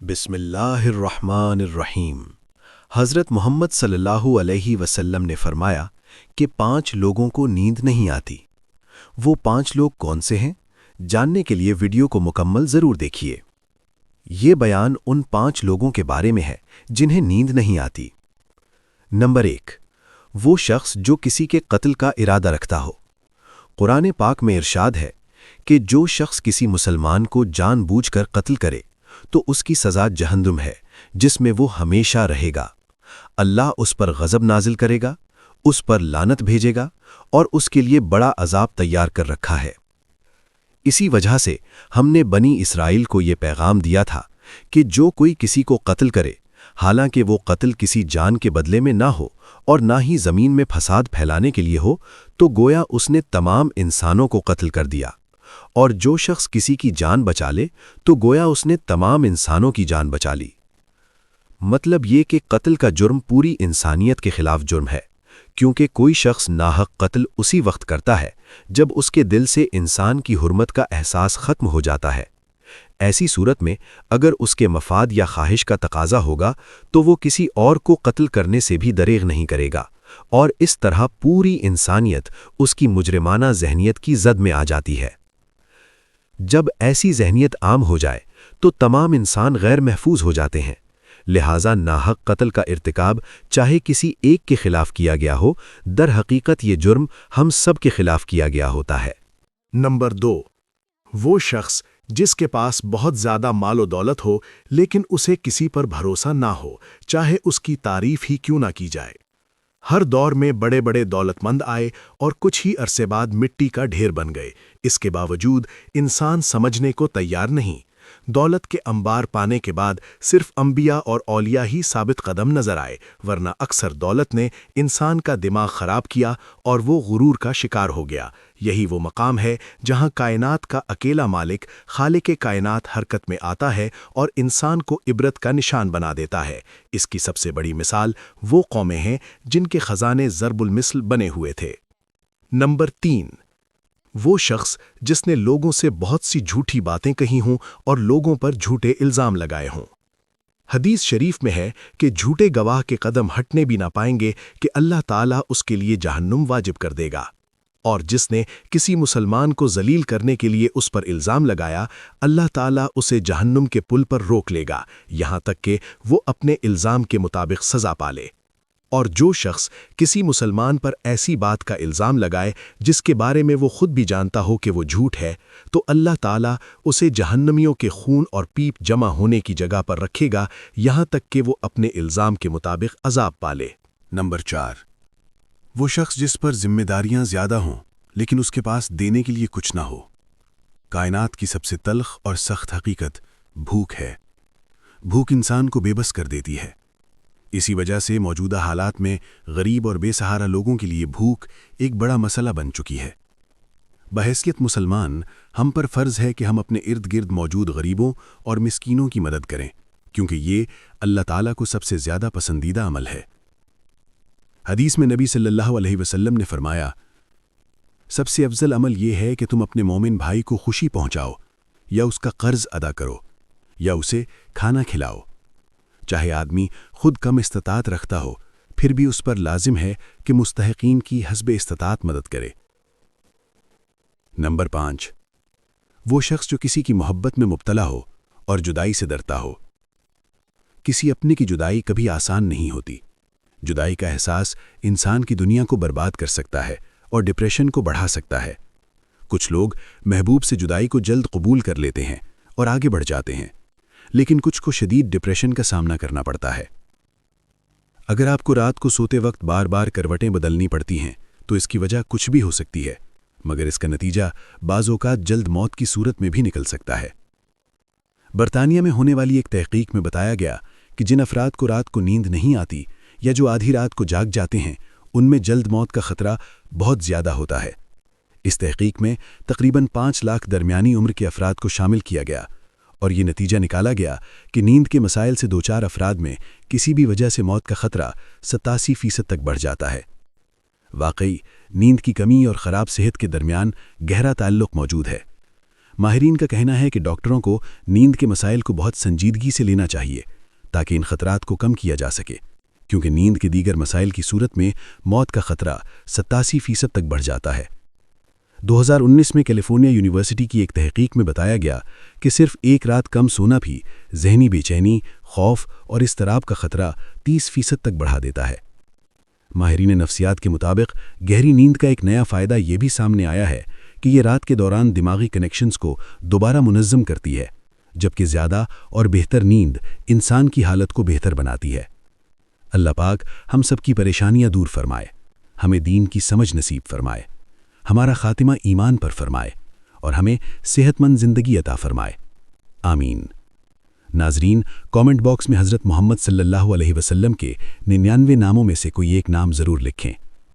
بسم اللہ الرحمن الرحیم۔ حضرت محمد صلی اللہ علیہ وسلم نے فرمایا کہ 5 لوگوں کو نیند نہیں آتی۔ وہ 5 لوگ کون سے ہیں؟ جاننے کے لیے ویڈیو کو مکمل ضرور دیکھیے۔ یہ بیان ان 5 لوگوں کے بارے میں ہے جنہیں نیند نہیں آتی۔ نمبر 1، وہ شخص جو کسی کے قتل کا ارادہ رکھتا ہو۔ قرآن پاک میں ارشاد ہے کہ جو شخص کسی مسلمان کو جان بوجھ کر قتل کرے تو اس کی سزا جہنم ہے جس میں وہ ہمیشہ رہے گا۔ اللہ اس پر غضب نازل کرے گا، اس پر لعنت بھیجے گا اور اس کے لیے بڑا عذاب تیار کر رکھا ہے۔ اسی وجہ سے ہم نے بنی اسرائیل کو یہ پیغام دیا تھا کہ جو کوئی کسی کو قتل کرے، حالانکہ وہ قتل کسی جان کے بدلے میں نہ ہو اور نہ ہی زمین میں فساد پھیلانے کے لیے ہو، تو گویا اس نے تمام انسانوں کو قتل کر دیا، اور جو شخص کسی کی جان بچا لے تو گویا اس نے تمام انسانوں کی جان بچا لی۔ مطلب یہ کہ قتل کا جرم پوری انسانیت کے خلاف جرم ہے، کیونکہ کوئی شخص ناحق قتل اسی وقت کرتا ہے جب اس کے دل سے انسان کی حرمت کا احساس ختم ہو جاتا ہے۔ ایسی صورت میں اگر اس کے مفاد یا خواہش کا تقاضا ہوگا تو وہ کسی اور کو قتل کرنے سے بھی دریغ نہیں کرے گا، اور اس طرح پوری انسانیت اس کی مجرمانہ ذہنیت کی زد میں آ جاتی ہے۔ جب ایسی ذہنیت عام ہو جائے تو تمام انسان غیر محفوظ ہو جاتے ہیں، لہٰذا ناحق قتل کا ارتکاب چاہے کسی ایک کے خلاف کیا گیا ہو، در حقیقت یہ جرم ہم سب کے خلاف کیا گیا ہوتا ہے۔ نمبر 2، وہ شخص جس کے پاس بہت زیادہ مال و دولت ہو لیکن اسے کسی پر بھروسہ نہ ہو، چاہے اس کی تعریف ہی کیوں نہ کی جائے۔ ہر دور میں بڑے بڑے دولت مند آئے اور کچھ ہی عرصے بعد مٹی کا ڈھیر بن گئے۔ اس کے باوجود انسان سمجھنے کو تیار نہیں۔ دولت کے انبار پانے کے بعد صرف انبیاء اور اولیاء ہی ثابت قدم نظر آئے، ورنہ اکثر دولت نے انسان کا دماغ خراب کیا اور وہ غرور کا شکار ہو گیا۔ یہی وہ مقام ہے جہاں کائنات کا اکیلا مالک خالق کائنات حرکت میں آتا ہے اور انسان کو عبرت کا نشان بنا دیتا ہے۔ اس کی سب سے بڑی مثال وہ قومیں ہیں جن کے خزانے ضرب المثل بنے ہوئے تھے۔ نمبر 3، وہ شخص جس نے لوگوں سے بہت سی جھوٹی باتیں کہی ہوں اور لوگوں پر جھوٹے الزام لگائے ہوں۔ حدیث شریف میں ہے کہ جھوٹے گواہ کے قدم ہٹنے بھی نہ پائیں گے کہ اللہ تعالیٰ اس کے لیے جہنم واجب کر دے گا، اور جس نے کسی مسلمان کو ذلیل کرنے کے لیے اس پر الزام لگایا، اللہ تعالیٰ اسے جہنم کے پل پر روک لے گا یہاں تک کہ وہ اپنے الزام کے مطابق سزا پالے۔ اور جو شخص کسی مسلمان پر ایسی بات کا الزام لگائے جس کے بارے میں وہ خود بھی جانتا ہو کہ وہ جھوٹ ہے، تو اللہ تعالیٰ اسے جہنمیوں کے خون اور پیپ جمع ہونے کی جگہ پر رکھے گا یہاں تک کہ وہ اپنے الزام کے مطابق عذاب پالے۔ نمبر 4، وہ شخص جس پر ذمہ داریاں زیادہ ہوں لیکن اس کے پاس دینے کے لیے کچھ نہ ہو۔ کائنات کی سب سے تلخ اور سخت حقیقت بھوک ہے۔ بھوک انسان کو بے بس کر دیتی ہے۔ اسی وجہ سے موجودہ حالات میں غریب اور بے سہارا لوگوں کے لیے بھوک ایک بڑا مسئلہ بن چکی ہے۔ بحیثیت مسلمان ہم پر فرض ہے کہ ہم اپنے ارد گرد موجود غریبوں اور مسکینوں کی مدد کریں، کیونکہ یہ اللہ تعالیٰ کو سب سے زیادہ پسندیدہ عمل ہے۔ حدیث میں نبی صلی اللہ علیہ وسلم نے فرمایا، سب سے افضل عمل یہ ہے کہ تم اپنے مومن بھائی کو خوشی پہنچاؤ، یا اس کا قرض ادا کرو، یا اسے کھانا کھلاؤ۔ چاہے آدمی خود کم استطاعت رکھتا ہو، پھر بھی اس پر لازم ہے کہ مستحقین کی حسب استطاعت مدد کرے۔ نمبر 5، وہ شخص جو کسی کی محبت میں مبتلا ہو اور جدائی سے ڈرتا ہو۔ کسی اپنے کی جدائی کبھی آسان نہیں ہوتی۔ جدائی کا احساس انسان کی دنیا کو برباد کر سکتا ہے اور ڈپریشن کو بڑھا سکتا ہے۔ کچھ لوگ محبوب سے جدائی کو جلد قبول کر لیتے ہیں اور آگے بڑھ جاتے ہیں، لیکن کچھ کو شدید ڈپریشن کا سامنا کرنا پڑتا ہے۔ اگر آپ کو رات کو سوتے وقت بار بار کروٹیں بدلنی پڑتی ہیں تو اس کی وجہ کچھ بھی ہو سکتی ہے، مگر اس کا نتیجہ بعض اوقات جلد موت کی صورت میں بھی نکل سکتا ہے۔ برطانیہ میں ہونے والی ایک تحقیق میں بتایا گیا کہ جن افراد کو رات کو نیند نہیں آتی یا جو آدھی رات کو جاگ جاتے ہیں، ان میں جلد موت کا خطرہ بہت زیادہ ہوتا ہے۔ اس تحقیق میں تقریباً 5 لاکھ درمیانی عمر کے افراد کو شامل کیا گیا، اور یہ نتیجہ نکالا گیا کہ نیند کے مسائل سے دوچار افراد میں کسی بھی وجہ سے موت کا خطرہ 87% تک بڑھ جاتا ہے۔ واقعی نیند کی کمی اور خراب صحت کے درمیان گہرا تعلق موجود ہے۔ ماہرین کا کہنا ہے کہ ڈاکٹروں کو نیند کے مسائل کو بہت سنجیدگی سے لینا چاہیے تاکہ ان خطرات کو کم کیا جا سکے، کیونکہ نیند کے دیگر مسائل کی صورت میں موت کا خطرہ 87% تک بڑھ جاتا ہے۔ 2019 میں کیلیفورنیا یونیورسٹی کی ایک تحقیق میں بتایا گیا کہ صرف ایک رات کم سونا بھی ذہنی بے چینی، خوف اور اضطراب کا خطرہ 30% تک بڑھا دیتا ہے۔ ماہرین نفسیات کے مطابق گہری نیند کا ایک نیا فائدہ یہ بھی سامنے آیا ہے کہ یہ رات کے دوران دماغی کنیکشنز کو دوبارہ منظم کرتی ہے، جبکہ زیادہ اور بہتر نیند انسان کی حالت کو بہتر بناتی ہے۔ اللہ پاک ہم سب کی پریشانیاں دور فرمائے، ہمیں دین کی سمجھ نصیب فرمائے، ہمارا خاتمہ ایمان پر فرمائے اور ہمیں صحت مند زندگی عطا فرمائے، آمین۔ ناظرین، کامنٹ باکس میں حضرت محمد صلی اللہ علیہ وسلم کے 99 ناموں میں سے کوئی ایک نام ضرور لکھیں۔